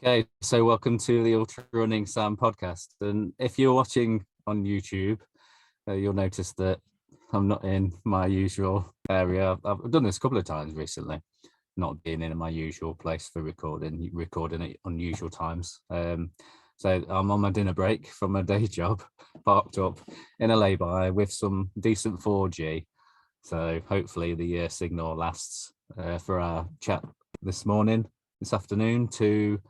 Okay, so welcome to the Ultra Running Sam podcast. And if you're watching on YouTube, you'll notice that I'm not in my usual area. I've done this a couple of times recently, not being in my usual place for recording at unusual times. So I'm on my dinner break from my day job, parked up in a lay-by with some decent 4G. So hopefully the signal lasts for our chat this afternoon to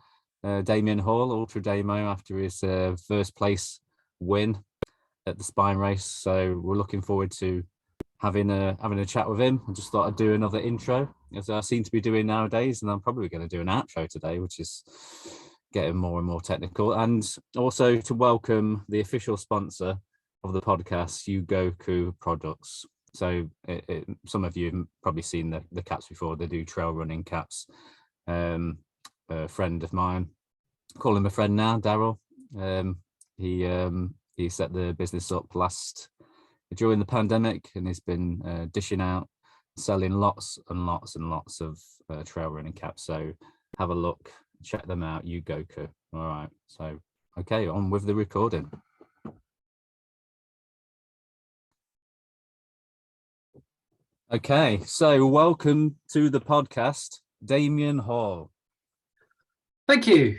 Damian Hall, Ultra Damo, after his first place win at the Spine Race. So we're looking forward to having a chat with him. I just thought I'd do another intro, as I seem to be doing nowadays, and I'm probably going to do an outro today, which is getting more and more technical. And also to welcome the official sponsor of the podcast, Ugoku Products. So some of you have probably seen the caps before. They do trail running caps. A friend of mine, call him a friend now, Daryl. He set the business up during the pandemic, and he's been dishing out, selling lots and lots and lots of trail running caps. So have a look, check them out, Ugoku. All right. So okay, on with the recording. Okay, so welcome to the podcast, Damian Hall. Thank you.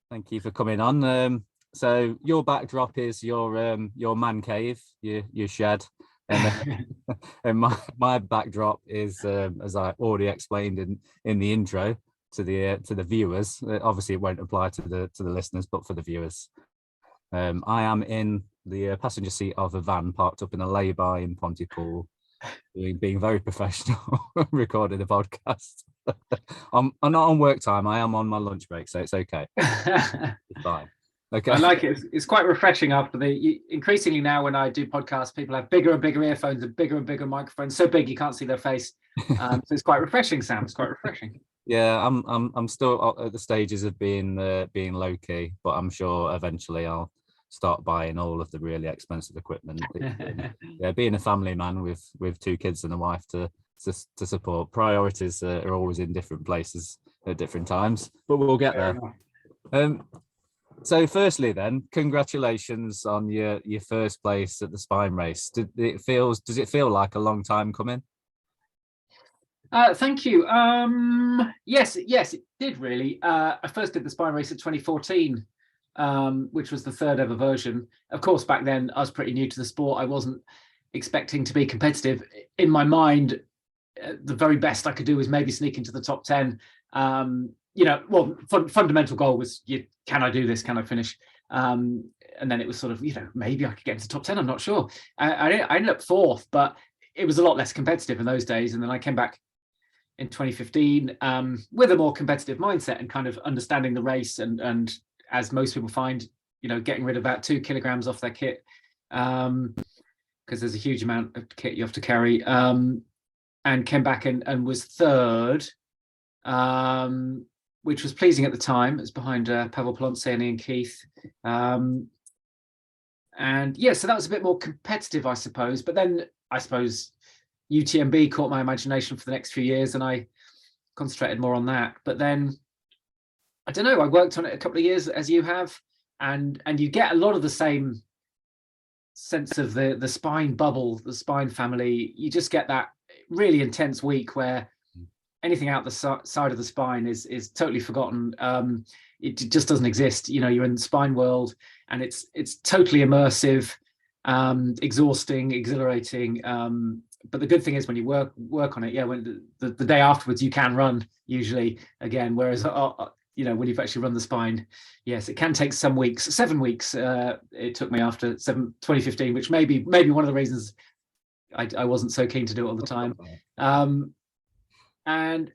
Thank you for coming on. So your backdrop is your man cave, your shed, and, and my backdrop is, as I already explained in the intro to the viewers. Obviously, it won't apply to the listeners, but for the viewers, I am in the passenger seat of a van parked up in a lay-by in Pontypool, being very professional, recording a podcast. I'm not on work time. I am on my lunch break, so it's okay. It's fine. Okay. I like it. It's quite refreshing after increasingly now when I do podcasts, people have bigger and bigger earphones and bigger microphones, so big you can't see their face. So it's quite refreshing, Sam. It's quite refreshing. Yeah, I'm still at the stages of being low key, but I'm sure eventually I'll start buying all of the really expensive equipment. Yeah, being a family man with two kids and a wife to support, priorities are always in different places at different times, but we'll get there. So firstly then, congratulations on your first place at the Spine Race. Does it feel like a long time coming? Thank you. Yes, it did really. I first did the Spine Race in 2014, which was the third ever version. Of course, back then I was pretty new to the sport. I wasn't expecting to be competitive. In my mind, the very best I could do was maybe sneak into the top 10. Fundamental goal was, can I do this? Can I finish? And then it was sort of, maybe I could get into the top 10. I'm not sure. I ended up fourth, but it was a lot less competitive in those days. And then I came back in 2015 with a more competitive mindset and kind of understanding the race. And as most people find, getting rid of about 2 kilograms off their kit, because there's a huge amount of kit you have to carry. And came back and was third, which was pleasing at the time. It was behind Pavel Polonce and Ian Keith. So that was a bit more competitive, I suppose. But then I suppose UTMB caught my imagination for the next few years, and I concentrated more on that. But then, I don't know, I worked on it a couple of years, as you have, and you get a lot of the same sense of the spine bubble, the spine family. You just get that really intense week where anything out the side of the spine is totally forgotten. It just doesn't exist. You're in the spine world, and it's totally immersive, exhausting, exhilarating. But the good thing is when you work on it, when the day afterwards you can run usually again. Whereas when you've actually run the spine, yes, it can take some weeks. 7 weeks it took me after 2015, which may be one of the reasons I wasn't so keen to do it all the time. So I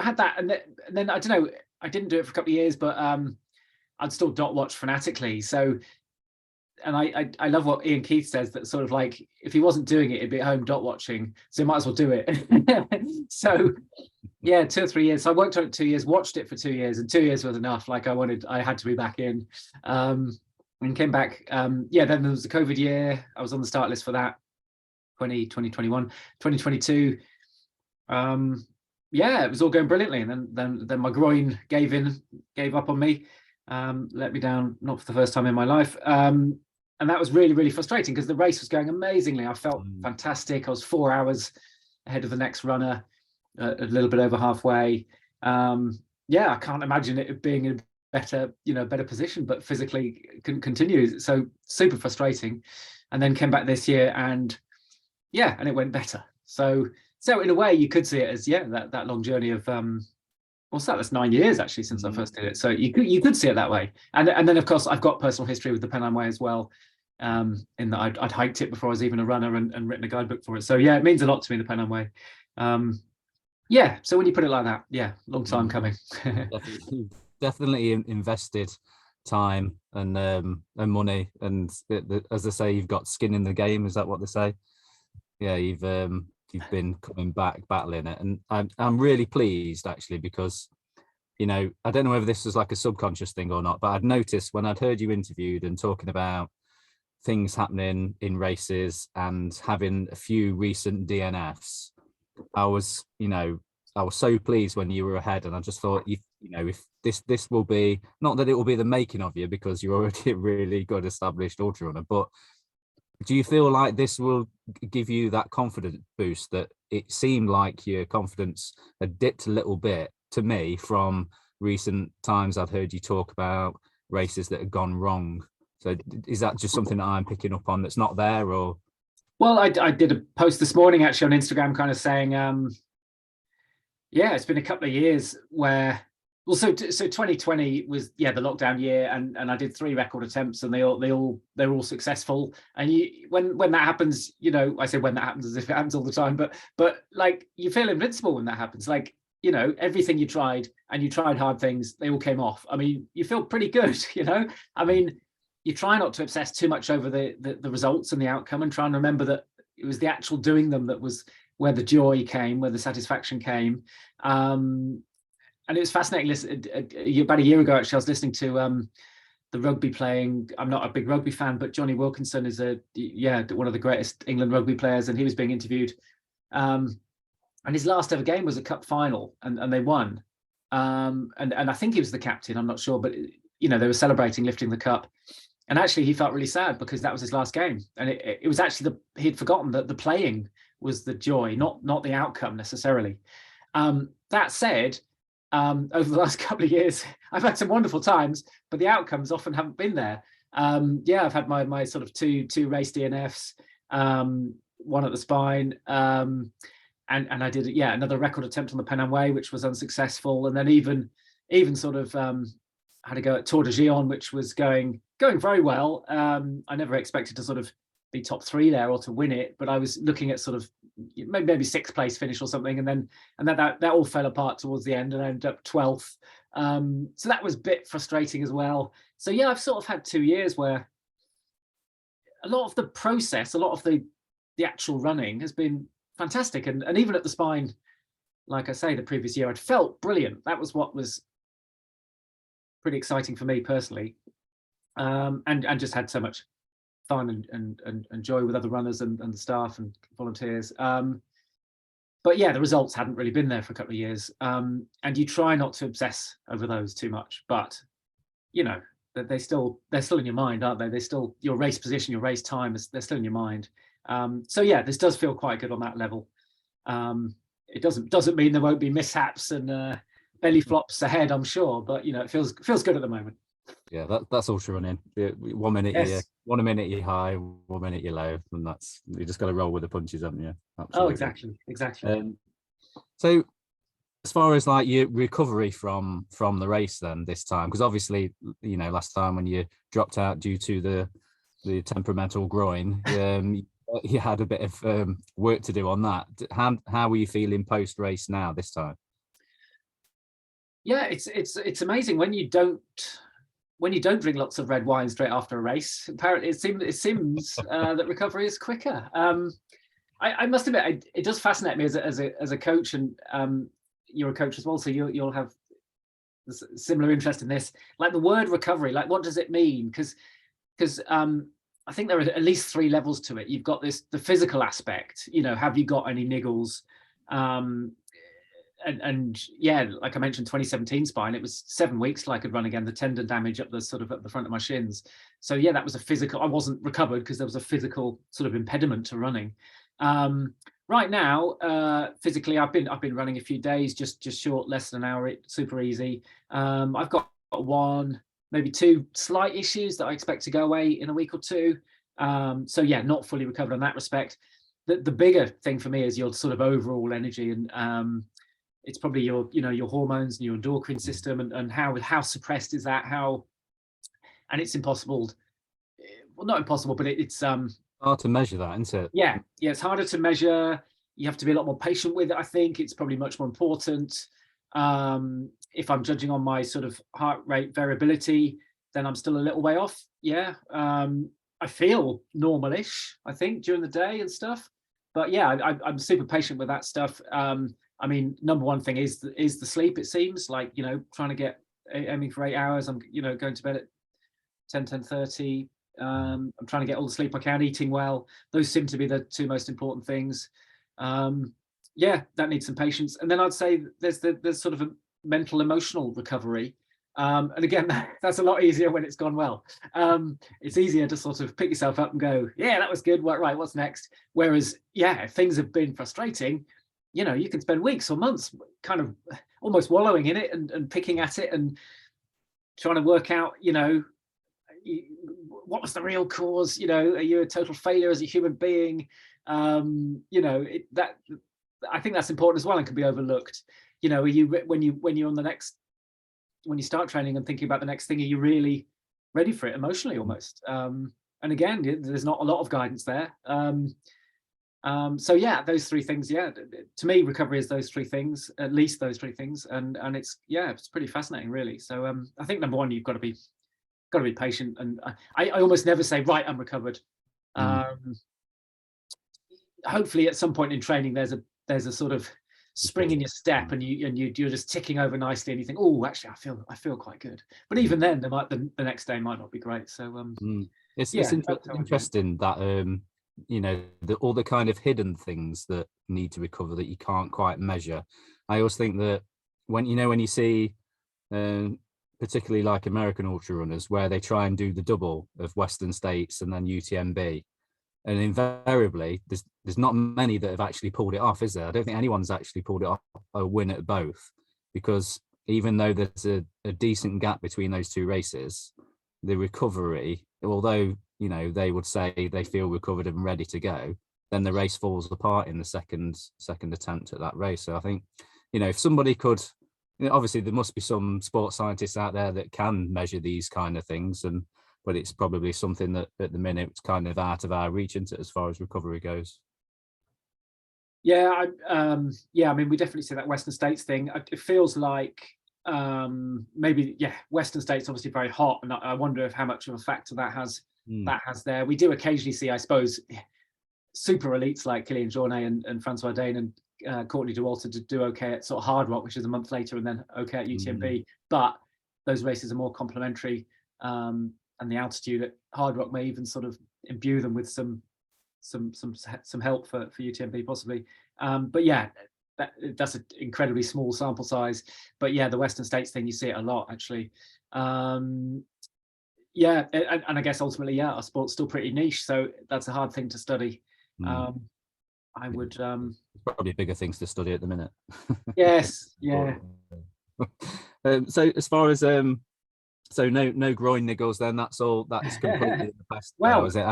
had that, and then I don't know, I didn't do it for a couple of years, but I'd still dot watch fanatically. So, and I love what Ian Keith says, that sort of like, if he wasn't doing it, he'd be at home dot watching, so he might as well do it. So 2 or 3 years. So I worked on it 2 years, watched it for 2 years, and 2 years was enough. Like I had to be back in, and came back. Then there was the COVID year. I was on the start list for that. 2021, 2022. yeah, it was all going brilliantly, and then my groin gave up on me, let me down, not for the first time in my life. And that was really, really frustrating because the race was going amazingly. I felt fantastic. I was 4 hours ahead of the next runner, a little bit over halfway. Yeah, I can't imagine it being in a better position, but physically couldn't continue. So super frustrating. And then came back this year, and yeah, and it went better. So in a way, you could see it as that long journey of what's that? That's 9 years actually since I first did it. So you could see it that way. And then of course I've got personal history with the Pennine Way as well. In that I'd hiked it before I was even a runner and written a guidebook for it. So yeah, it means a lot to me, the Pennine Way. Yeah, so when you put it like that, yeah, long time coming. definitely invested time and money, and as they say, you've got skin in the game. Is that what they say? Yeah, you've been coming back, battling it, and I'm really pleased actually, because I don't know whether this was like a subconscious thing or not, but I'd noticed when I'd heard you interviewed and talking about things happening in races and having a few recent DNFs, I was so pleased when you were ahead, and I just thought, if this will be, not that it will be the making of you, because you're already a really good established ultra runner, but do you feel like this will give you that confidence boost? That it seemed like your confidence had dipped a little bit to me from recent times I've heard you talk about races that had gone wrong. So is that just something that I'm picking up on that's not there, or? Well, I did a post this morning actually on Instagram kind of saying, it's been a couple of years where, well, so 2020 was the lockdown year, and I did 3 record attempts, and they were all successful. And when that happens, I say when that happens as if it happens all the time, but like you feel invincible when that happens. Like, everything you tried, and you tried hard things, they all came off. I mean, you feel pretty good, I mean, you try not to obsess too much over the results and the outcome, and try and remember that it was the actual doing them that was where the joy came, where the satisfaction came. And it was fascinating. About a year ago, actually, I was listening to the rugby playing. I'm not a big rugby fan, but Johnny Wilkinson is one of the greatest England rugby players, and he was being interviewed. And his last ever game was a cup final, and they won. And I think he was the captain. I'm not sure, but they were celebrating lifting the cup. And actually, he felt really sad because that was his last game, and it was actually he'd forgotten that the playing was the joy, not the outcome necessarily. That said, over the last couple of years, I've had some wonderful times, but the outcomes often haven't been there. I've had my sort of two race DNFs, one at the spine, and I did another record attempt on the Pennine Way, which was unsuccessful, and then even sort of had to go at Tour de Gion, which was going very well. I never expected to sort of be top 3 there or to win it, but I was looking at sort of maybe 6th place finish or something, and then that all fell apart towards the end, and I ended up 12th. So that was a bit frustrating as well. So yeah, I've sort of had 2 years where a lot of the process, a lot of the actual running has been fantastic, and even at the spine, like I say, the previous year I'd felt brilliant. That was what was pretty exciting for me personally, and just had so much fun and joy with other runners and the staff and volunteers. But yeah, the results hadn't really been there for a couple of years, and you try not to obsess over those too much, but they're still in your mind, aren't they? They're still your race position, your race time, they're still in your mind. So yeah, this does feel quite good on that level. It doesn't mean there won't be mishaps and belly flops ahead, I'm sure, but it feels good at the moment. Yeah, that's ultra running. 1 minute one minute you're high, 1 minute you're low, and that's, you just got to roll with the punches, haven't you? Absolutely. Oh, exactly. So as far as like your recovery from the race then this time, because obviously last time when you dropped out due to the temperamental groin, you had a bit of work to do on that. How were you feeling post race now this time? Yeah, it's amazing when you don't drink lots of red wine straight after a race. Apparently, it seems that recovery is quicker. I must admit, it does fascinate me as a coach, and you're a coach as well, so you'll have similar interest in this. Like the word recovery, like what does it mean? Because I think there are at least 3 levels to it. You've got the physical aspect. Have you got any niggles? and yeah, like I mentioned, 2017 spine, it was 7 weeks till I could run again. The tendon damage up the front of my shins. So yeah, that was a physical. I wasn't recovered because there was a physical sort of impediment to running. Right now, physically, I've been running a few days, just short, less than an hour, super easy. I've got one, maybe two slight issues that I expect to go away in a week or two. So yeah, not fully recovered in that respect. The bigger thing for me is your sort of overall energy, and it's probably your hormones and your endocrine system, and how suppressed is that, and it's impossible, well, not impossible, but it's hard to measure that, isn't it? Yeah, it's harder to measure. You have to be a lot more patient with it. I think it's probably much more important. If I'm judging on my sort of heart rate variability, then I'm still a little way off. Yeah. I feel normal-ish, I think, during the day and stuff. But yeah, I'm super patient with that stuff. I mean, number one thing is the sleep. It seems like, trying to get aiming for 8 hours. I'm going to bed at 10:30. I'm trying to get all the sleep I can, eating well. Those seem to be the two most important things. Yeah, that needs some patience. And then I'd say there's sort of a mental emotional recovery. And again, that's a lot easier when it's gone well. It's easier to sort of pick yourself up and go, yeah, that was good. Right, what's next? Whereas, yeah, if things have been frustrating, you can spend weeks or months kind of almost wallowing in it and picking at it and trying to work out, what was the real cause? Are you a total failure as a human being? That I think that's important as well and can be overlooked. Are you when you're on the next, when you start training and thinking about the next thing, are you really ready for it emotionally almost? And again, there's not a lot of guidance there. So yeah, those three things. Yeah, to me, recovery is those three things, at least those three things, and it's pretty fascinating, really. So I think number one, you've got to be patient, and I almost never say, right, I'm recovered. Hopefully at some point in training there's a sort of spring in your step, and you're just ticking over nicely, and you think, oh, actually I feel quite good. But even then, the next day might not be great. So it's interesting that all the kind of hidden things that need to recover that you can't quite measure. I always think that when you see particularly like American ultra runners, where they try and do the double of Western States and then UTMB, and invariably there's not many that have actually pulled it off, is there? I don't think anyone's actually pulled it off a win at both, because even though there's a decent gap between those two races, the recovery, although they would say they feel recovered and ready to go, then the race falls apart in the second attempt at that race. So I think if somebody could, obviously there must be some sports scientists out there that can measure these kind of things, but it's probably something that at the minute it's kind of out of our reach, isn't it, as far as recovery goes? Yeah, I mean, we definitely see that Western States thing. It feels like maybe, yeah, Western States obviously very hot, and I wonder if how much of a factor that has there. We do occasionally see, I suppose, super elites like Kilian Jornet and Francois Dane and Courtney Dauwalter to do okay at sort of Hard Rock, which is a month later, and then okay at UTMB. But those races are more complementary, and the altitude at Hard Rock may even sort of imbue them with some help for UTMB possibly. But yeah, that's an incredibly small sample size. But yeah, the Western States thing, you see it a lot actually. Yeah, and I guess ultimately, yeah, our sport's still pretty niche, so that's a hard thing to study. I would probably bigger things to study at the minute. Yes, yeah. So as far as so no groin niggles, then that's completely in the past. Well, is it?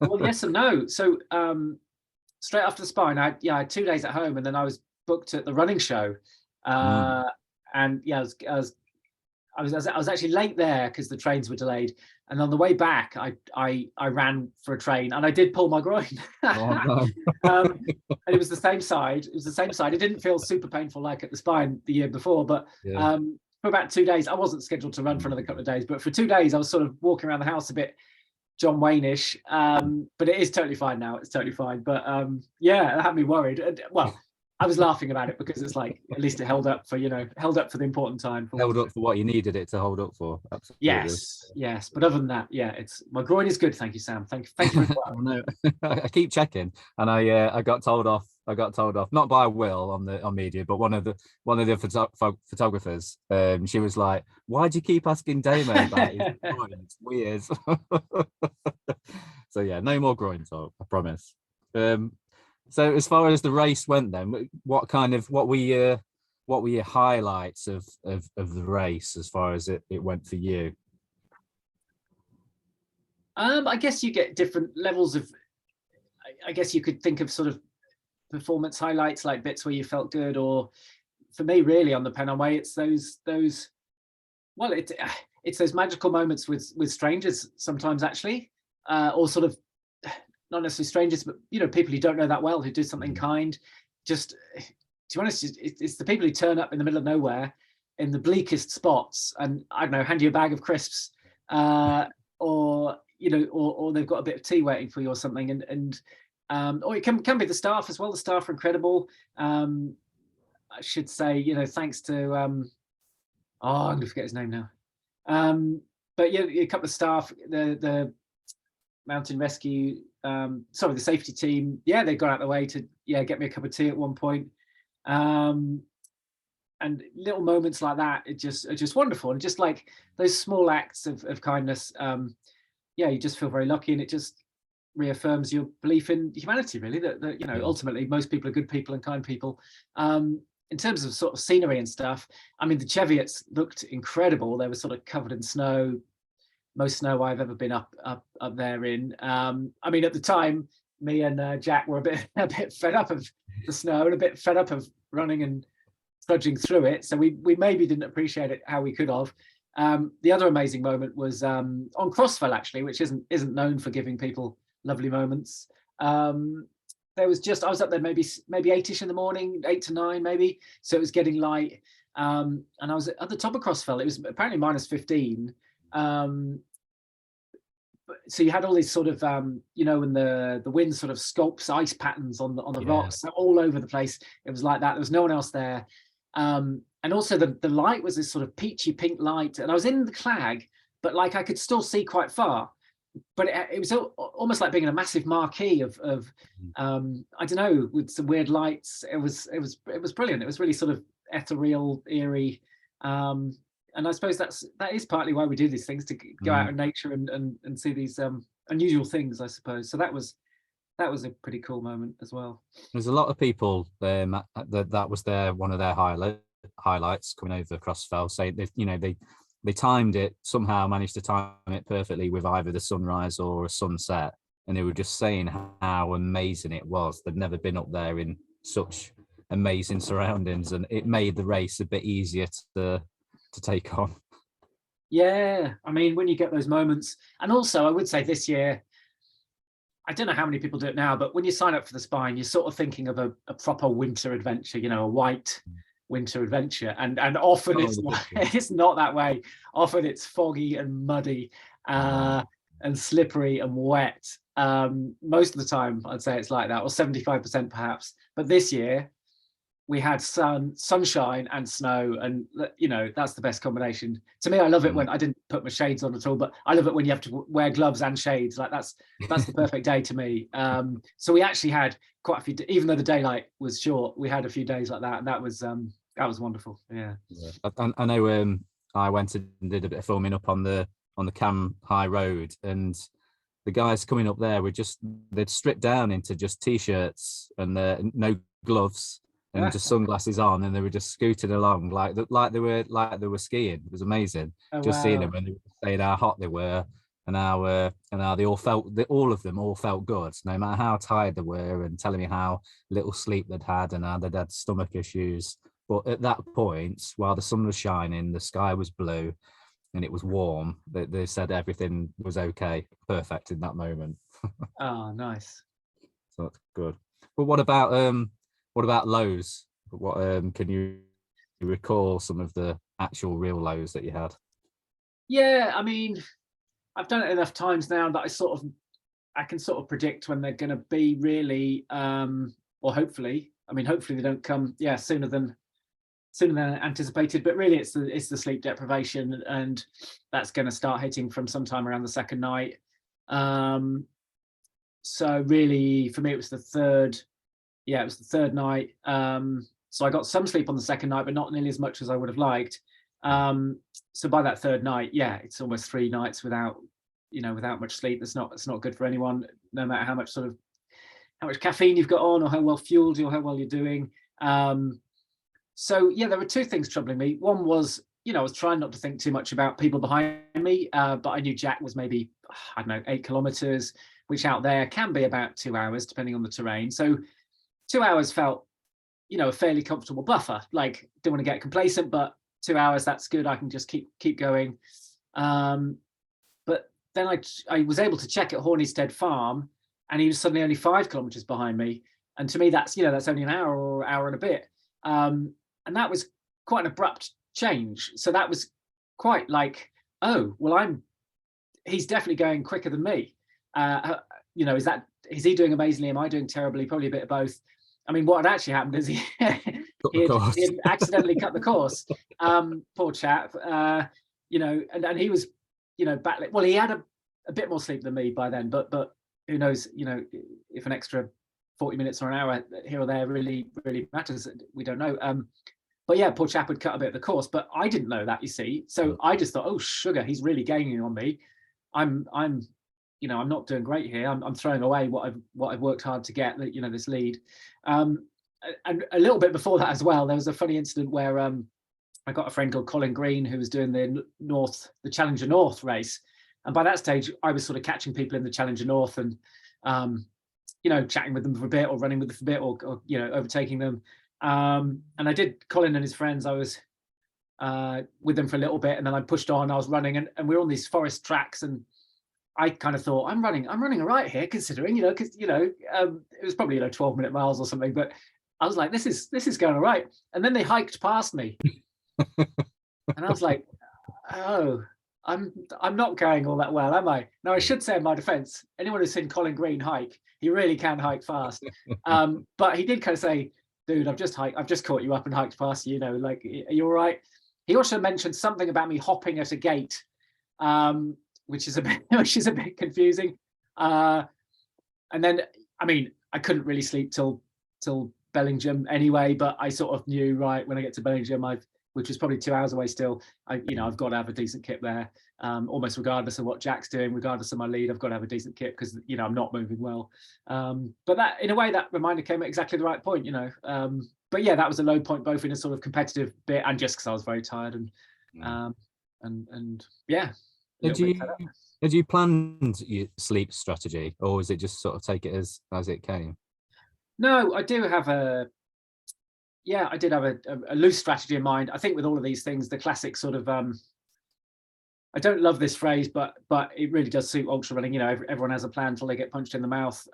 Well, yes and no. So straight after the spine, I had 2 days at home, and then I was booked at the running show. And yeah, I was actually late there because the trains were delayed. And on the way back, I ran for a train, and I did pull my groin. Oh, no. And it was the same side. It didn't feel super painful like at the spine the year before, but for about 2 days, I wasn't scheduled to run for another couple of days. But for 2 days, I was sort of walking around the house a bit John Wayne-ish, but it is totally fine now. It's totally fine. But yeah, it had me worried. Well, I was laughing about it because it's like, at least it held up for the important time. Held up for what you needed it to hold up for. Absolutely. Yes. But other than that, yeah, my groin is good. Thank you, Sam. Thank you. No, I keep checking, and I got told off I got told off, not by Will on media, but one of the photographers. She was like, "Why do you keep asking Damo about his groin? It's weird." So yeah, no more groin talk, I promise. So as far as the race went, then what were your highlights of the race as far as it went for you? I guess you get different levels of. I guess you could think of sort of performance highlights, like bits where you felt good, or for me, really on the Pennine Way, it's those. Well, it's those magical moments with strangers sometimes, actually, or sort of not necessarily strangers, but people you don't know that well who do something kind. Just to be honest, it's the people who turn up in the middle of nowhere in the bleakest spots, and I don't know, hand you a bag of crisps, or they've got a bit of tea waiting for you or something, or it can be the staff as well. The staff are incredible. I should say, thanks to I'm going to forget his name now. But yeah, a couple of staff, the mountain rescue, the safety team. Yeah, they got out of the way to get me a cup of tea at one point. And little moments like that, are just wonderful, and just like those small acts of kindness. You just feel very lucky, and it just reaffirms your belief in humanity, really, that ultimately most people are good people and kind people. In terms of sort of scenery and stuff, I mean, the Cheviots looked incredible. They were sort of covered in snow, most snow I've ever been up there in. I mean, at the time, me and Jack were a bit fed up of the snow and a bit fed up of running and trudging through it. So we maybe didn't appreciate it how we could have. The other amazing moment was on Crossfell, actually, which isn't known for giving people lovely moments. I was up there maybe 8ish in the morning, 8 to 9 maybe. So it was getting light. And I was at the top of Crossfell. It was apparently -15. So you had all these sort of, when the wind sort of sculpts ice patterns on the rocks all over the place. It was like that. There was no one else there. And also the light was this sort of peachy pink light. And I was in the clag, but like I could still see quite far. But it was almost like being in a massive marquee of I don't know, with some weird lights. It was brilliant. It was really sort of ethereal, eerie, and I suppose that is partly why we do these things, to go out in nature and see these unusual things, I suppose. So that was a pretty cool moment as well. There's a lot of people that was one of their highlights coming over Crossfell, saying they timed it, somehow managed to time it perfectly with either the sunrise or a sunset. And they were just saying how amazing it was. They'd never been up there in such amazing surroundings, and it made the race a bit easier to take on. Yeah, I mean, when you get those moments, and also I would say this year, I don't know how many people do it now, but when you sign up for the Spine, you're sort of thinking of a proper winter adventure, a white winter adventure, and often it's not that way. Often it's foggy and muddy and slippery and wet. Most of the time I'd say it's like that, or 75% perhaps. But this year we had sunshine and snow, and that's the best combination. To me, I love it when I didn't put my shades on at all, but I love it when you have to wear gloves and shades. Like that's the perfect day to me. So we actually had quite a few, even though the daylight was short, we had a few days like that, and that was wonderful. Yeah. I know I went and did a bit of filming up on the Cam High Road, and the guys coming up there they'd stripped down into just t-shirts and no gloves and just sunglasses on, and they were just scooting along like they were skiing. It was amazing. Seeing them, and they were saying how hot they were, and how they all of them felt good, no matter how tired they were, and telling me how little sleep they'd had and how they'd had stomach issues. But at that point, while the sun was shining, the sky was blue, and it was warm, they said everything was okay, perfect in that moment. Oh, nice. So that's good. But what about lows? What can you recall some of the actual real lows that you had? Yeah, I mean, I've done it enough times now that I can sort of predict when they're going to be, really, or hopefully they don't come sooner than anticipated. But really, it's the sleep deprivation, and that's going to start hitting from sometime around the second night. So really, for me, it was the third yeah, it was the third night. So I got some sleep on the second night, but not nearly as much as I would have liked. So by that third night, yeah, it's almost 3 nights without, without much sleep. It's not good for anyone, no matter how much caffeine you've got on, or how well fueled or how well you're doing. So yeah, there were two things troubling me. One was, I was trying not to think too much about people behind me, but I knew Jack was maybe, I don't know, 8 kilometers, which out there can be about 2 hours, depending on the terrain. So 2 hours felt, a fairly comfortable buffer. Like, don't want to get complacent, but 2 hours, that's good. I can just keep going. But then I was able to check at Hornistead Farm, and he was suddenly only 5 kilometers behind me. And to me, that's only an hour or hour and a bit. And that was quite an abrupt change. So that was quite like, oh, well, he's definitely going quicker than me. Is he doing amazingly? Am I doing terribly? Probably a bit of both. I mean, what had actually happened is he had accidentally cut the course. Poor chap. And he was, battling. Well, he had a bit more sleep than me by then, but who knows, if an extra 40 minutes or an hour here or there really, really matters. We don't know. But yeah, poor chap had cut a bit of the course, but I didn't know that, you see. So I just thought, oh, sugar, he's really gaining on me. I'm not doing great here. I'm throwing away what I've worked hard to get, this lead. And a little bit before that as well, there was a funny incident where I got a friend called Colin Green who was doing the Challenger North race. And by that stage, I was sort of catching people in the Challenger North and, chatting with them for a bit, or running with them for a bit, or overtaking them. And I did Colin and his friends. I was with them for a little bit, and then I pushed on. I was running, and we were on these forest tracks, and I kind of thought, I'm running all right here, considering, because it was probably 12-minute miles or something. But I was like, this is going all right. And then they hiked past me, and I was like, oh, I'm not going all that well, am I? Now, I should say in my defense, anyone who's seen Colin Green hike, he really can hike fast. But he did kind of say, dude, I've just caught you up and hiked past you, like, are you all right? He also mentioned something about me hopping at a gate, which is a bit confusing. And then, I mean, I couldn't really sleep till Bellingham anyway, but I sort of knew, right, when I get to Bellingham, which was probably 2 hours away still, I've got to have a decent kit there, almost regardless of what Jack's doing, regardless of my lead, I've got to have a decent kit because, I'm not moving well. But that, in a way, that reminder came at exactly the right point, But yeah, that was a low point, both in a sort of competitive bit and just because I was very tired and yeah. Had you planned your sleep strategy, or was it just sort of take it as it came? No, I did have a loose strategy in mind. I think with all of these things, the classic sort of, I don't love this phrase, but it really does suit ultra running. Everyone has a plan until they get punched in the mouth.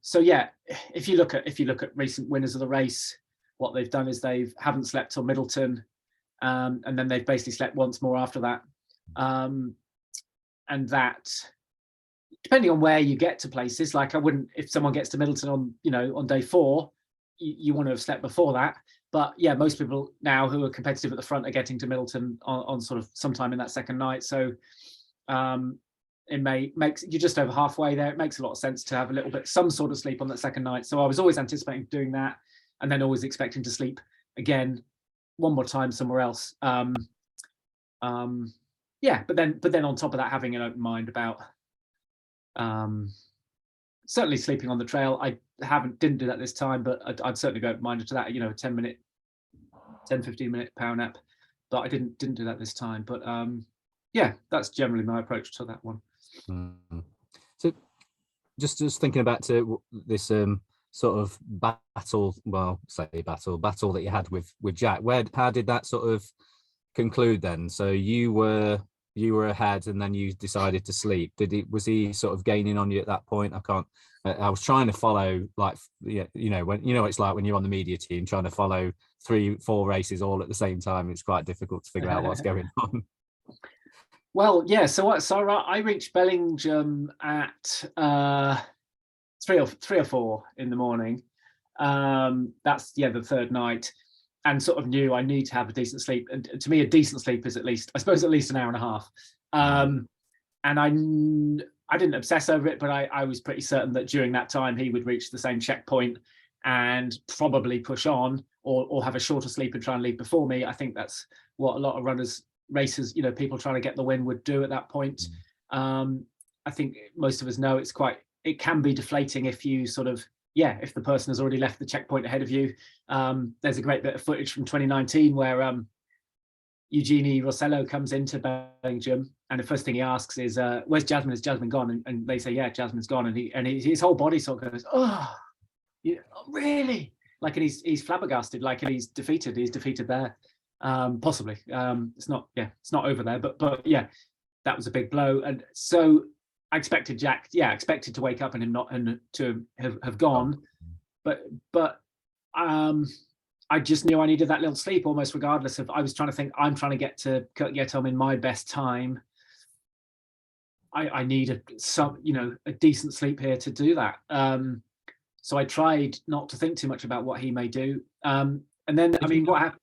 So yeah, if you look at recent winners of the race, what they've done is they haven't slept till Middleton, and then they've basically slept once more after that. And that, depending on where you get to places, like I wouldn't, if someone gets to Middleton on day 4, you want to have slept before that. But yeah, most people now who are competitive at the front are getting to Middleton on sort of sometime in that second night. So it makes you just over halfway there. It makes a lot of sense to have a little bit, some sort of sleep on that second night. So I was always anticipating doing that, and then always expecting to sleep again one more time somewhere else. Yeah, but then on top of that, having an open mind about certainly sleeping on the trail. I didn't do that this time, but I'd certainly go open-minded to that. 10-15 minute power nap, but I didn't do that this time. But yeah, that's generally my approach to that one. So just thinking back to this sort of battle that you had with Jack, how did that sort of conclude then? So you were ahead, and then you decided to sleep. Was he sort of gaining on you at that point? I was trying to follow, like, when it's like when you're on the media team trying to follow 3-4 races all at the same time. It's quite difficult to figure out what's going on. Well, yeah. So I reached Bellingham at 3 or 4 in the morning. That's the third night, and sort of knew I need to have a decent sleep. And to me, a decent sleep is at least an hour and a half. And I didn't obsess over it, but I was pretty certain that during that time he would reach the same checkpoint and probably push on, or have a shorter sleep and try and leave before me. I think that's what a lot of runners, racers, people trying to get the win would do at that point. I think most of us know it can be deflating if you sort of, if the person has already left the checkpoint ahead of you. There's a great bit of footage from 2019 where Eugenie Rossello comes into Belgium, and the first thing he asks is, "Where's Jasmine? Is Jasmine gone?" And they say, "Yeah, Jasmine's gone." And his whole body sort of goes, "Oh, yeah, really?" Like, and he's flabbergasted, like, and he's defeated. He's defeated there, possibly. It's not over there, but yeah, that was a big blow. And so I expected Jack, expected to wake up and him not, and to have gone, but I just knew I needed that little sleep, almost regardless of. I was trying to think, I'm trying to get to Kirkjärholm in my best time. I need a decent sleep here to do that. So I tried not to think too much about what he may do. And then, what happened?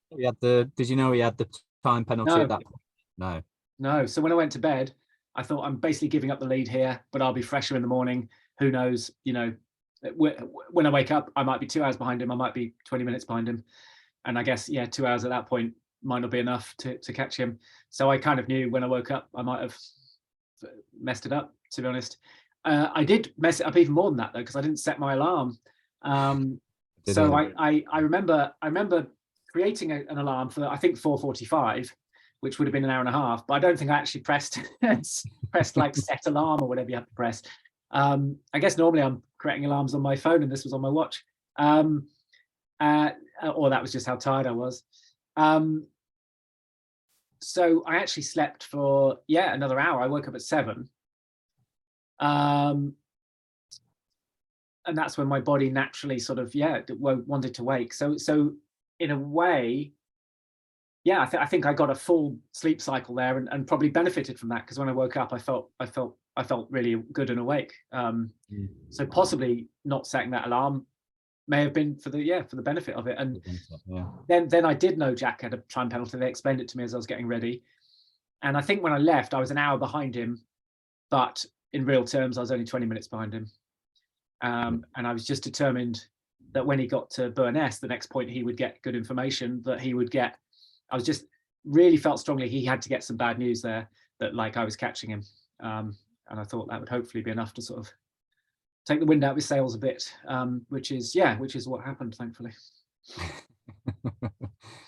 Did you know he had the time penalty at that point? No. So when I went to bed, I thought, I'm basically giving up the lead here, but I'll be fresher in the morning. Who knows? When I wake up, I might be 2 hours behind him. I might be 20 minutes behind him. And I guess, 2 hours at that point might not be enough to catch him. So I kind of knew when I woke up, I might have messed it up, to be honest. I did mess it up even more than that, though, because I didn't set my alarm. So I remember creating an alarm for, I think, 4:45, which would have been an hour and a half, but I don't think I actually pressed like set alarm or whatever you have to press. I guess normally I'm creating alarms on my phone, and this was on my watch. Or that was just how tired I was. So I actually slept for another hour. I woke up at 7. And that's when my body naturally sort of wanted to wake. So in a way, I think I got a full sleep cycle there, and probably benefited from that, because when I woke up, I felt really good and awake. So possibly not setting that alarm may have been for the benefit of it. And then I did know Jack had a time penalty. They explained it to me as I was getting ready, and I think when I left, I was an hour behind him, but in real terms, I was only 20 minutes behind him. And I was just determined that when he got to Burness, the next point, he would get good information, that he would get. I was just really felt strongly he had to get some bad news there, that like I was catching him. And I thought that would hopefully be enough to sort of take the wind out of his sails a bit, which is what happened, thankfully.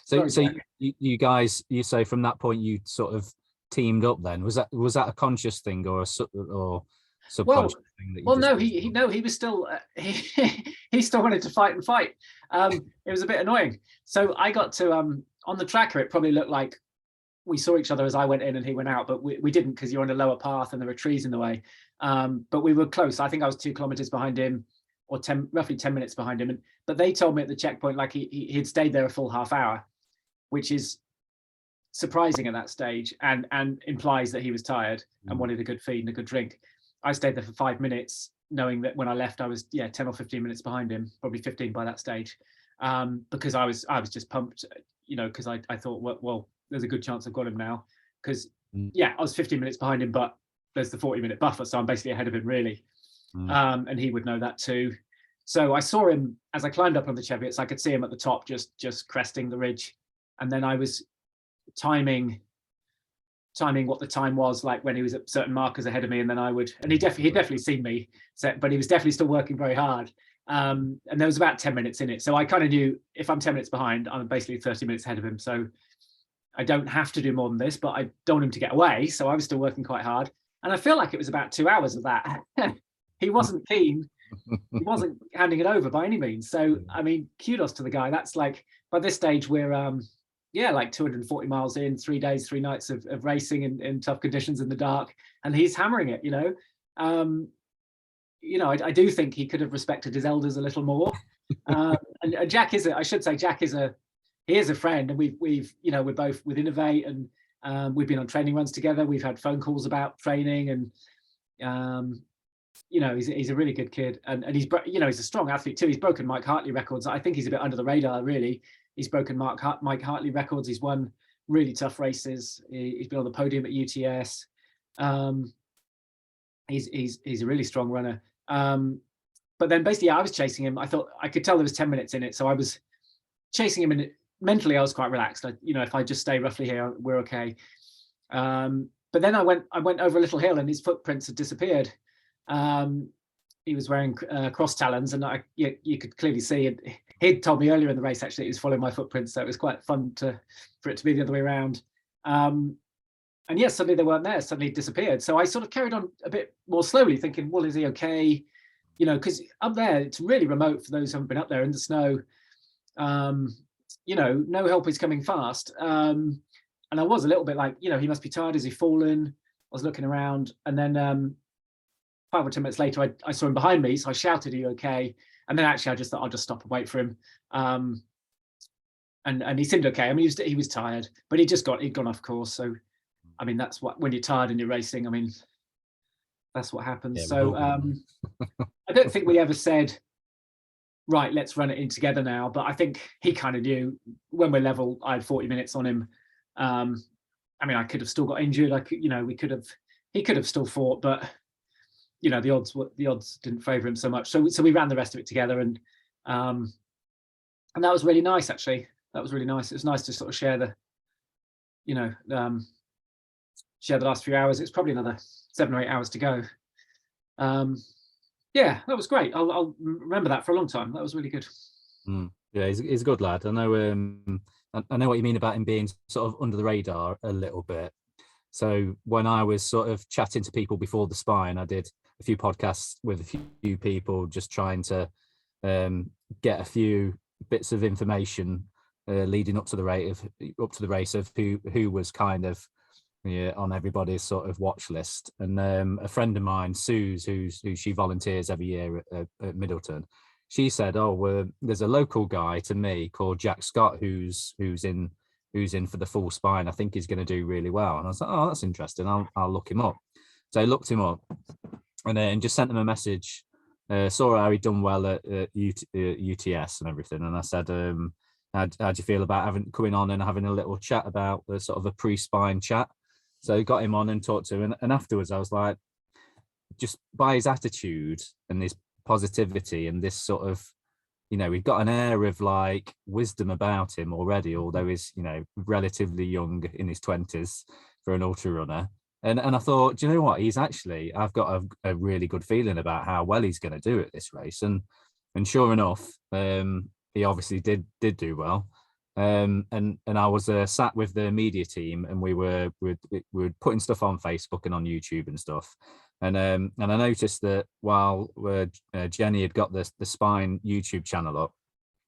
So you guys, you say from that point you sort of teamed up then. Was that a conscious thing or subconscious thing? That he was still he still wanted to fight. It was a bit annoying. So I got to on the tracker, it probably looked like we saw each other as I went in and he went out, but we didn't, because you're on a lower path and there were trees in the way. But we were close. I think I was 2 kilometers behind him, or roughly 10 minutes behind him. But they told me at the checkpoint, like he had stayed there a full half hour, which is surprising at that stage, and implies that he was tired and wanted a good feed and a good drink. I stayed there for 5 minutes, knowing that when I left, I was 10 or 15 minutes behind him, probably 15 by that stage, because I was just pumped, because I thought, well, there's a good chance I've got him now, because I was 15 minutes behind him, but there's the 40-minute buffer, so I'm basically ahead of him, really. And he would know that too. So I saw him as I climbed up on the Cheviot. I could see him at the top, just cresting the ridge, and then I was timing what the time was like when he was at certain markers ahead of me, and then I would, and he'd definitely seen me, but he was definitely still working very hard. And there was about 10 minutes in it, so I kind of knew if I'm 10 minutes behind, I'm basically 30 minutes ahead of him, so I don't have to do more than this, but I don't want him to get away, so I was still working quite hard. And I feel like it was about 2 hours of that. He wasn't keen. He wasn't handing it over by any means. So, I mean, kudos to the guy. That's like, by this stage, we're, like 240 miles in, 3 days, 3 nights of racing in tough conditions in the dark. And he's hammering it, I do think he could have respected his elders a little more. And Jack is he is a friend. And we've we're both with Innovate, and we've been on training runs together. We've had phone calls about training, and he's a really good kid, and he's he's a strong athlete too. He's broken Mike Hartley records. I think he's a bit under the radar, really. He's broken Mike Hartley records. He's won really tough races. He's been on the podium at UTS. He's a really strong runner. But then basically, I was chasing him. I thought I could tell there was 10 minutes in it, so I was chasing him, and mentally I was quite relaxed. If I just stay roughly here, we're okay. But then I went over a little hill, and his footprints had disappeared. He was wearing cross talons, and you could clearly see it. He'd told me earlier in the race actually he was following my footprints, so it was quite fun for it to be the other way around. And yes, suddenly they weren't there. Suddenly he disappeared. So I sort of carried on a bit more slowly, thinking, well, is he okay? Because up there it's really remote for those who haven't been up there in the snow. No help is coming fast. And I was a little bit like, he must be tired. Has he fallen? I was looking around, and then 5 or 10 minutes later, I saw him behind me. So I shouted, "Are you okay?" And then actually I just thought I'll just stop and wait for him. And he seemed okay. I mean, he was tired, but he'd gone off course. So, I mean, that's what, when you're tired and you're racing, I mean, that's what happens. Yeah, so I don't think we ever said, right, let's run it in together now. But I think he kind of knew when we're level. I had 40 minutes on him. I mean, I could have still got injured. He could have still fought, but the odds didn't favour him so much. So we ran the rest of it together, and that was really nice. Actually, that was really nice. It was nice to sort of share share the last few hours. It's probably another 7 or 8 hours to go. Yeah, that was great. I'll remember that for a long time. That was really good. Yeah, he's a good lad. I know what you mean about him being sort of under the radar a little bit. So when I was sort of chatting to people before the Spine, I did a few podcasts with a few people, just trying to get a few bits of information leading up to the race of who was kind of on everybody's sort of watch list. And a friend of mine, Suze, who she volunteers every year at Middleton, she said, there's a local guy to me called Jack Scott who's in for the full Spine. I think he's going to do really well. And I was like, oh, that's interesting. I'll look him up. So I looked him up and just sent him a message. Saw how he'd done well at UTS and everything. And I said, how do you feel about coming on and having a little chat about the sort of a pre-Spine chat? So I got him on and talked to him. And afterwards I was like, just by his attitude and his positivity and this sort of, we've got an air of like wisdom about him already, although he's, relatively young in his 20s for an ultra runner. And I thought, do you know what? I've got a really good feeling about how well he's going to do at this race. And sure enough, he obviously did do well. And I was sat with the media team, and we were putting stuff on Facebook and on YouTube and stuff. And I noticed that while Jenny had got the Spine YouTube channel up,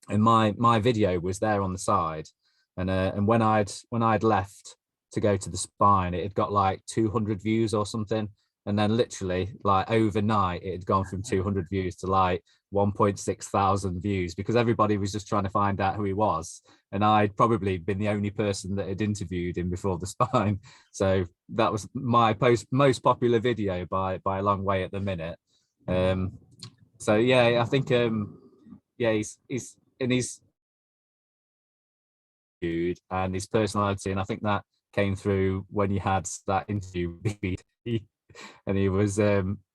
and my video was there on the side, and when I'd left to go to the Spine, it had got like 200 views or something, and then literally like overnight it had gone from 200 views to like 1.6 thousand views, because everybody was just trying to find out who he was, and I'd probably been the only person that had interviewed him before the Spine. So that was my most popular video by a long way at the minute. So yeah, I think he's in his dude and his personality, and I think that came through when you had that interview with BT. And he was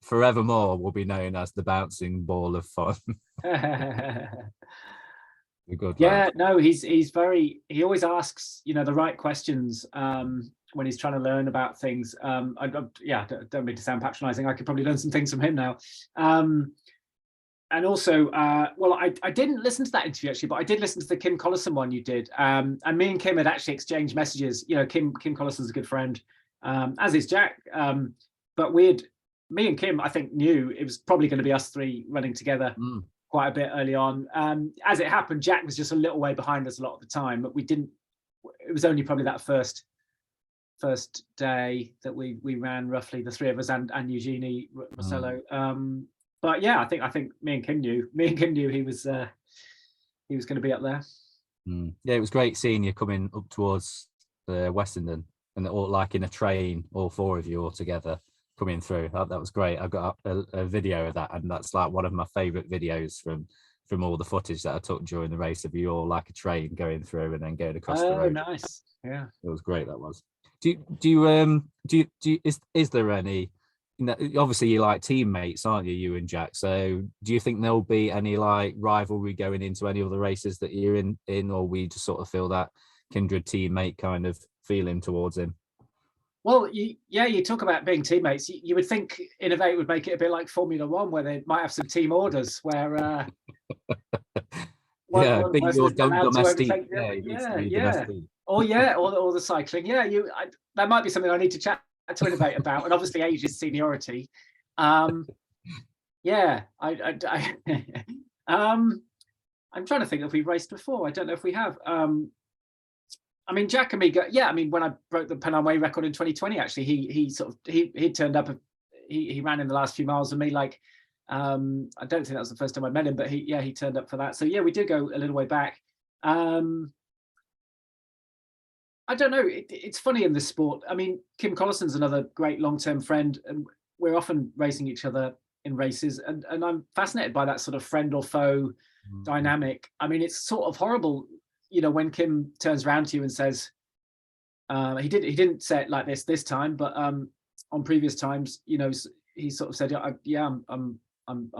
forevermore will be known as the bouncing ball of fun. Yeah, no, he always asks, the right questions when he's trying to learn about things. I don't mean to sound patronizing. I could probably learn some things from him now. And also, I didn't listen to that interview actually, but I did listen to the Kim Collison one you did. And me and Kim had actually exchanged messages. Kim Collison's a good friend, as is Jack. But me and Kim, I think, knew it was probably going to be us three running together quite a bit early on. As it happened, Jack was just a little way behind us a lot of the time, but it was only probably that first day that we ran, roughly the three of us and Eugenie Rossello. But yeah, I think me and Kim knew he was going to be up there. Yeah, it was great seeing you coming up towards Westenden, and all like in a train, all four of you all together coming through. That was great. I've got a video of that, and that's like one of my favorite videos from all the footage that I took during the race of you all like a train going through and then going across the road. Oh, nice. Yeah, it was great. That was. Is there any obviously you're like teammates, aren't you, you and Jack? So do you think there'll be any like rivalry going into any other races that you're in, or we just sort of feel that kindred teammate kind of feeling towards him? Well, you talk about being teammates. You would think Innovate would make it a bit like Formula One, where they might have some team orders where one but person your is allowed to overtake the other. it needs to Yeah, be yeah. domestique. Or the cycling. Yeah, that might be something I need to chat to Innovate about. And obviously, age is seniority. Yeah, I'm trying to think if we've raced before. I don't know if we have. I mean, Jack and me, I mean, when I broke the Penang Way record in 2020, actually, he turned up. He ran in the last few miles with me. Like, I don't think that was the first time I met him, but he turned up for that. So yeah, we do go a little way back. I don't know. It's funny in this sport. I mean, Kim Collison's another great long-term friend, and we're often racing each other in races, and I'm fascinated by that sort of friend or foe dynamic. I mean, it's sort of horrible, when Kim turns around to you and says, he didn't say it like this time, but on previous times, he sort of said, yeah, I'm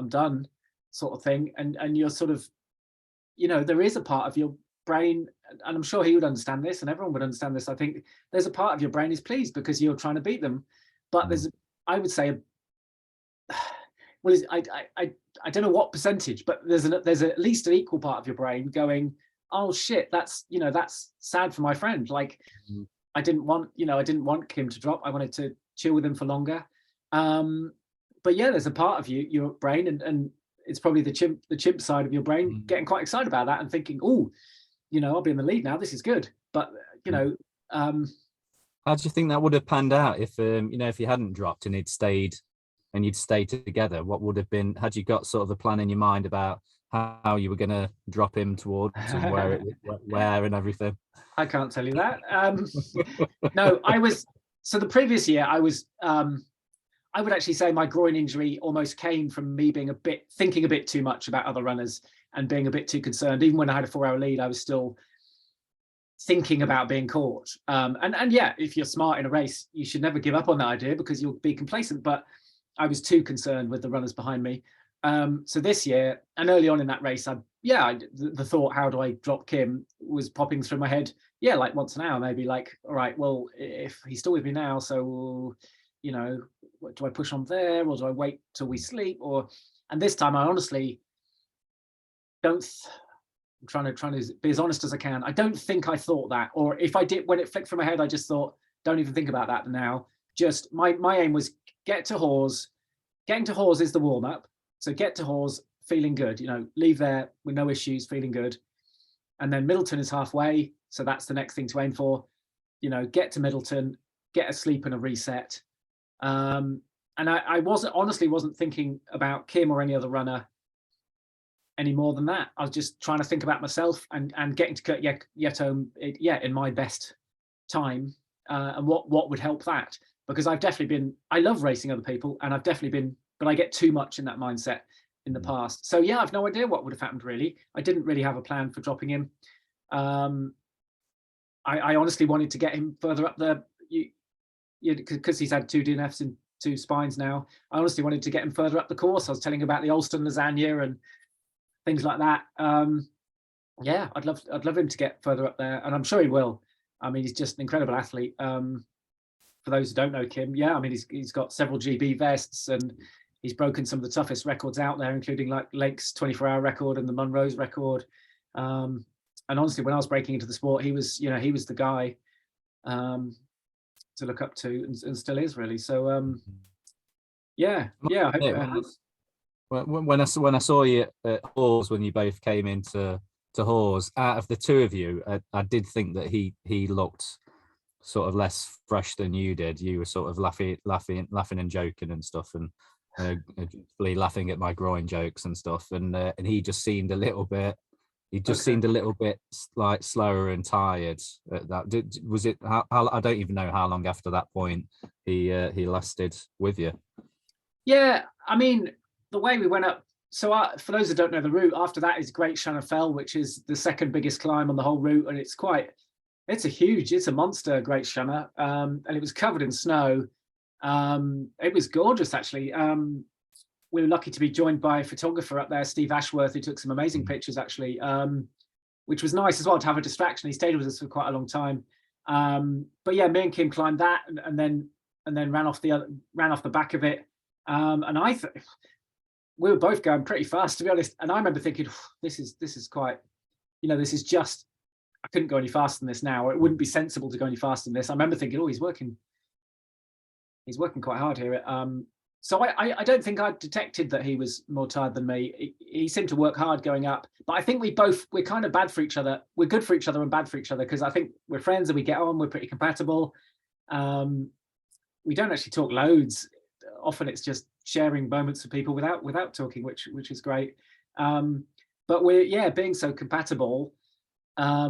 done, sort of thing, and you're sort of, there is a part of your brain, and I'm sure he would understand this, and everyone would understand this. I think there's a part of your brain is pleased because you're trying to beat them, but there's, I would say, well, I don't know what percentage, but there's at least an equal part of your brain going, oh shit, that's sad for my friend. Like, I didn't want Kim to drop. I wanted to chill with him for longer. But yeah, there's a part of your brain, and it's probably the chimp side of your brain getting quite excited about that and thinking, oh, I'll be in the lead now. This is good. But how do you think that would have panned out if if you hadn't dropped and you'd stayed together? What would have been? Had you got sort of a plan in your mind about how you were going to drop him towards and where and everything? I can't tell you that. No, so the previous year I was. I would actually say my groin injury almost came from me thinking a bit too much about other runners and being a bit too concerned. Even when I had a 4-hour lead, I was still thinking about being caught. And yeah, if you're smart in a race, you should never give up on that idea because you'll be complacent. But I was too concerned with the runners behind me. So this year, and early on in that race, the thought, how do I drop Kim, was popping through my head. Yeah, like once an hour, maybe, like, all right, well, if he's still with me now, so, do I push on there, or do I wait till we sleep? And this time I honestly don't, I'm trying to be as honest as I can. I don't think I thought that, or if I did, when it flicked through my head, I just thought, don't even think about that now. Just my aim was get to Hawes. Getting to Hawes is the warm up. So get to Hawes feeling good, leave there with no issues, feeling good. And then Middleton is halfway. So that's the next thing to aim for. Get to Middleton, get a sleep and a reset. And I wasn't thinking about Kim or any other runner any more than that. I was just trying to think about myself and getting to Kurt Yetome, in my best time, and what would help that. Because I love racing other people, and I've definitely been, but I get too much in that mindset in the past. So yeah, I've no idea what would have happened, really. I didn't really have a plan for dropping him. I honestly wanted to get him further up the, because he's had 2 DNFs in 2 spines now. I honestly wanted to get him further up the course. I was telling him about the Alston lasagna and things like that. Yeah, I'd love him to get further up there, and I'm sure he will. I mean, he's just an incredible athlete. For those who don't know Kim, yeah, I mean, he's got several GB vests, and he's broken some of the toughest records out there, including like Lake's 24-hour record and the Munro's record. And honestly, when I was breaking into the sport, he was the guy to look up to, and still is, really. So yeah, I hope it has. When I saw you at Hawes, when you both came into Hawes, out of the two of you, I did think that he looked sort of less fresh than you did. You were sort of laughing and joking and stuff, and laughing at my groin jokes and stuff, and he just seemed a little bit. He just seemed a little bit like slower and tired. At that, was it? How I don't even know how long after that point he lasted with you. Yeah, I mean, the way we went up. So for those that don't know the route, after that is Great Shanna Fell, which is the second biggest climb on the whole route, and it's a monster Great Shanna, and it was covered in snow. It was gorgeous, actually. We were lucky to be joined by a photographer up there, Steve Ashworth, who took some amazing pictures, actually, which was nice as well to have a distraction. He stayed with us for quite a long time. But yeah, me and Kim climbed that, and then ran off the back of it. And we were both going pretty fast, to be honest. And I remember thinking, this is quite, this is just, I couldn't go any faster than this now, or it wouldn't be sensible to go any faster than this. I remember thinking, oh, he's working quite hard here. So I don't think I detected that he was more tired than me. He seemed to work hard going up, but I think we're kind of bad for each other. We're good for each other and bad for each other, because I think we're friends and we get on. We're pretty compatible. We don't actually talk loads. Often it's just sharing moments with people without talking, which is great. But we're being so compatible. I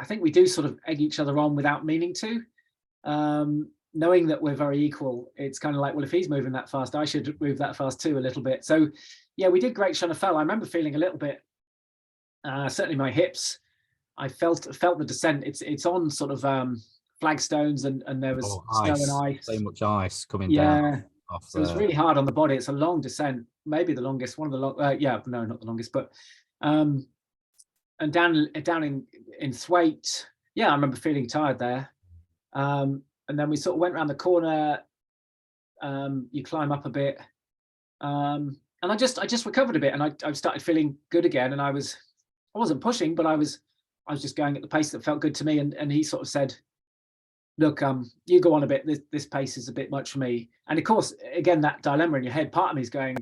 think we do sort of egg each other on without meaning to. Knowing that we're very equal, it's kind of like, well, if he's moving that fast, I should move that fast too, a little bit. So yeah, we did Great Shona Fell. I remember feeling a little bit, certainly my hips, I felt the descent. It's on sort of flagstones, and there was snow and ice. So much ice coming down. So it's really hard on the body. It's a long descent, maybe the longest, one of the long, no, not the longest, but and down in Thwaite, I remember feeling tired there. And then we sort of went around the corner. You climb up a bit, and I just recovered a bit, and I started feeling good again. And I wasn't pushing, but I was just going at the pace that felt good to me. And he sort of said, "Look, you go on a bit. This pace is a bit much for me." And of course, again, that dilemma in your head. Part of me is going,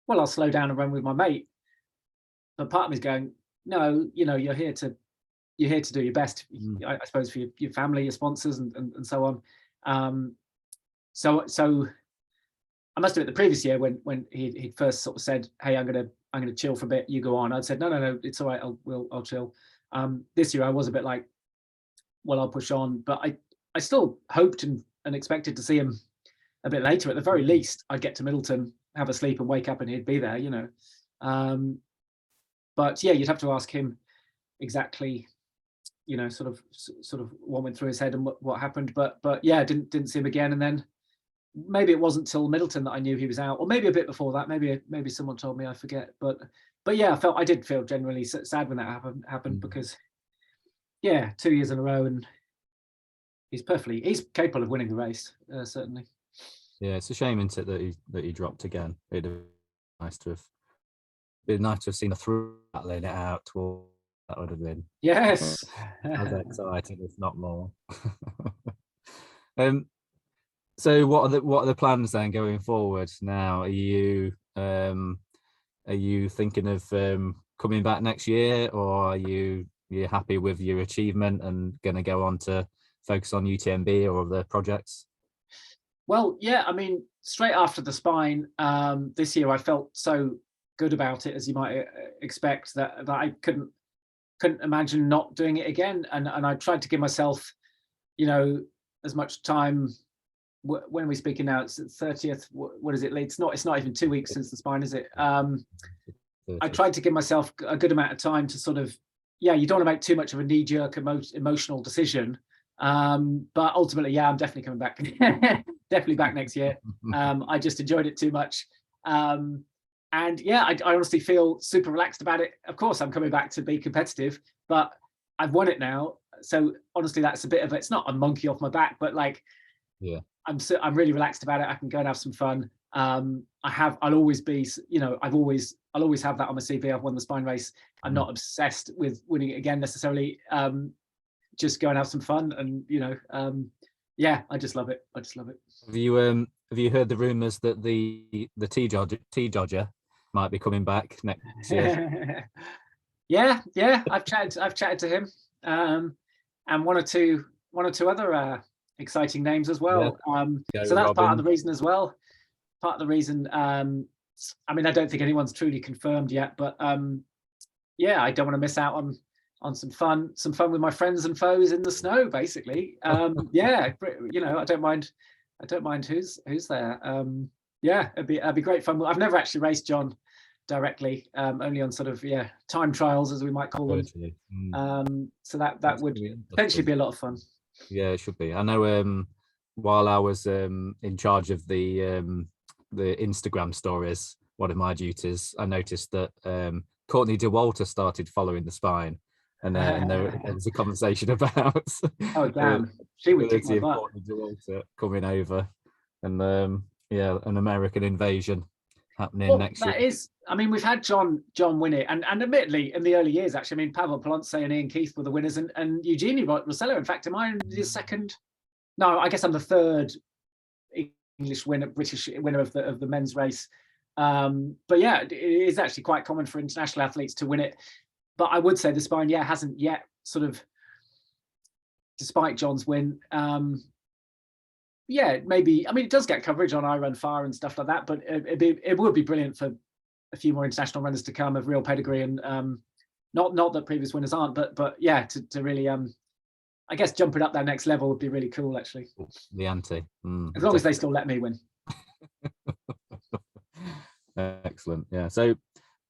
"Well, I'll slow down and run with my mate," but part of me is going, "No, you're here to do your best, I suppose, for your family, your sponsors, and so on." So I must have been the previous year when he first sort of said, "Hey, I'm gonna chill for a bit. You go on." I'd said, "No, it's all right. I'll chill." This year I was a bit like, "Well, I'll push on," but I still hoped and expected to see him a bit later. At the very least, I'd get to Middleton, have a sleep, and wake up, and he'd be there, But yeah, you'd have to ask him exactly, sort of what went through his head and what happened. But yeah, didn't see him again. And then maybe it wasn't till Middleton that I knew he was out, or maybe a bit before that. Maybe someone told me, I forget. But yeah, I did feel generally sad when that happened because 2 years in a row, and he's capable of winning the race, certainly. Yeah, it's a shame, isn't it, that he dropped again. It'd have been nice to have seen a through laying it out. That would have been, yes, as exciting, if not more. So what are the plans then going forward now? Are you thinking of coming back next year, or are you happy with your achievement and going to go on to focus on UTMB or other projects? Well, yeah, I mean, straight after the spine, this year I felt so good about it, as you might expect, that I couldn't imagine not doing it again. And I tried to give myself, as much time. When are we speaking now? It's 30th. What is it? It's not even 2 weeks since the spine, is it? I tried to give myself a good amount of time to sort of, you don't want to make too much of a knee-jerk emotional decision. But ultimately, I'm definitely coming back. Definitely back next year. I just enjoyed it too much. And I honestly feel super relaxed about it. Of course, I'm coming back to be competitive, but I've won it now. So honestly, that's a bit of it's not a monkey off my back, but I'm really relaxed about it. I can go and have some fun. I'll always be, I'll always have that on my CV. I've won the spine race. I'm not obsessed with winning it again necessarily. Just go and have some fun, and I just love it. Have you heard the rumours that the T Dodger might be coming back next year? yeah. I've chatted to him, and one or two other exciting names as well. So that's part of the reason as well. Part of the reason. I mean, I don't think anyone's truly confirmed yet, but I don't want to miss out on some fun with my friends and foes in the snow, basically. I don't mind who's there. It'd be great fun. I've never actually raced John directly, only on sort of time trials, as we might call them. So that would potentially be a lot of fun. Yeah, it should be. I know while I was in charge of the Instagram stories, one of my duties, I noticed that Courtney DeWalter started following the spine, and there was a conversation about Oh damn, she would kick my butt. Courtney DeWalter coming over, and an American invasion happening next year. That is, I mean, we've had John win it, and admittedly in the early years, actually, I mean, Pavel Polonce and Ian Keith were the winners, and Eugenie Rossello. In fact, am I the second? No, I guess I'm the third English winner, British winner of the men's race. But yeah, it is actually quite common for international athletes to win it. But I would say the spine, hasn't yet sort of, despite John's win. Maybe, I mean, it does get coverage on I Run Far and stuff like that, but it would be brilliant for a few more international runners to come of real pedigree, and not that previous winners aren't, but yeah, to really I guess jump it up that next level would be really cool, actually. The ante. As long as they still let me win. Excellent. Yeah. So,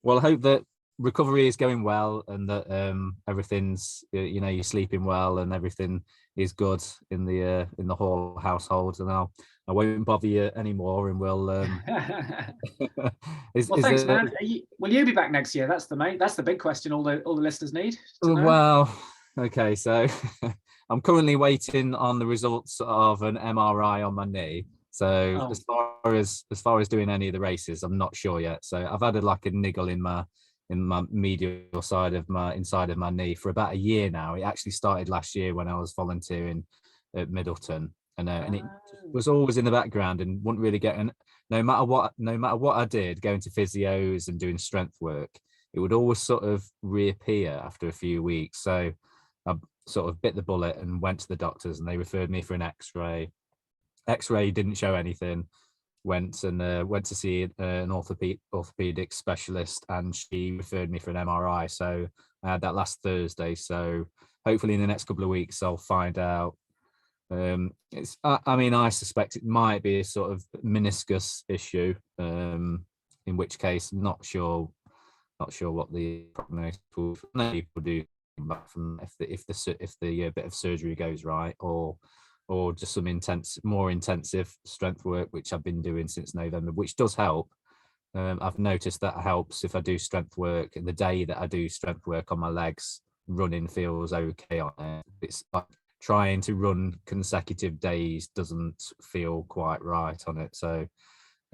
well, I hope that recovery is going well, and that everything's, you're sleeping well and everything is good in the Hall household. And I won't bother you anymore, and we'll. Thanks, man. Will you be back next year? That's the big question all the listeners need to know. Well, okay, so I'm currently waiting on the results of an MRI on my knee. So as far as doing any of the races, I'm not sure yet. So I've had a niggle in my medial side of inside of my knee for about a year now. It actually started last year when I was volunteering at Middleton, and it was always in the background and wouldn't really get. And no matter what I did, going to physios and doing strength work, it would always sort of reappear after a few weeks. So I sort of bit the bullet and went to the doctors, and they referred me for an X-ray. X-ray didn't show anything. Went to see an orthopedic specialist, and she referred me for an MRI. So I had that last Thursday. So hopefully in the next couple of weeks I'll find out. I suspect it might be a sort of meniscus issue. In which case, not sure what the prognosis will do back from if the bit of surgery goes right, or just some more intensive strength work, which I've been doing since November, which does help. I've noticed that helps if I do strength work, and the day that I do strength work on my legs, running feels okay on it. It's like trying to run consecutive days doesn't feel quite right on it. So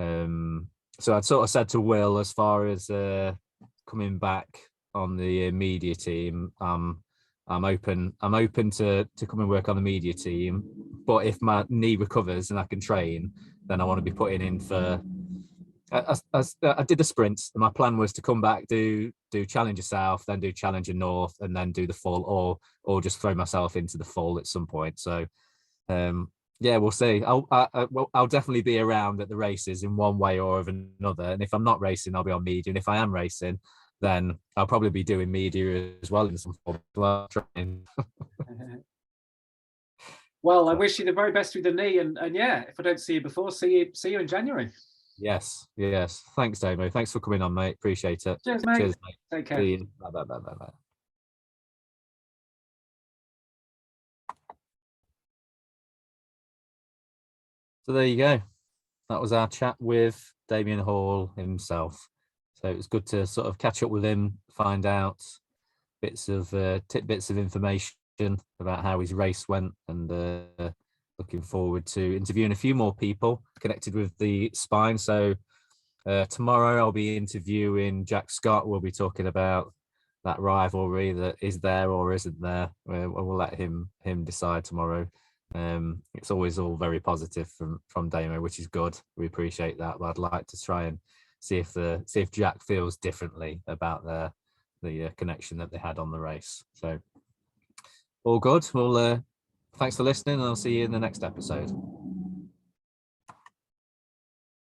I'd sort of said to Will, as far as coming back on the media team, I'm open to come and work on the media team, but if my knee recovers and I can train, then I want to be putting in for. I did the sprints, and my plan was to come back, do Challenger South, then do Challenger North, and then do the full, or just throw myself into the full at some point. So, we'll see. I'll definitely be around at the races in one way or another. And if I'm not racing, I'll be on media. And if I am racing, then I'll probably be doing media as well in some form. Well, I wish you the very best with the knee, and if I don't see you before, see you in January. Yes. Thanks, Damo. Thanks for coming on, mate. Appreciate it. Cheers, mate. Take care. See you. Bye. So there you go. That was our chat with Damian Hall himself. So it was good to sort of catch up with him, find out tidbits of information about how his race went, and looking forward to interviewing a few more people connected with the spine. So tomorrow I'll be interviewing Jack Scott. We'll be talking about that rivalry that is there or isn't there. We'll let him decide tomorrow. It's always all very positive from Damo, which is good. We appreciate that. But I'd like to try and see if Jack feels differently about the connection that they had on the race. So all good. Well, thanks for listening, and I'll see you in the next episode.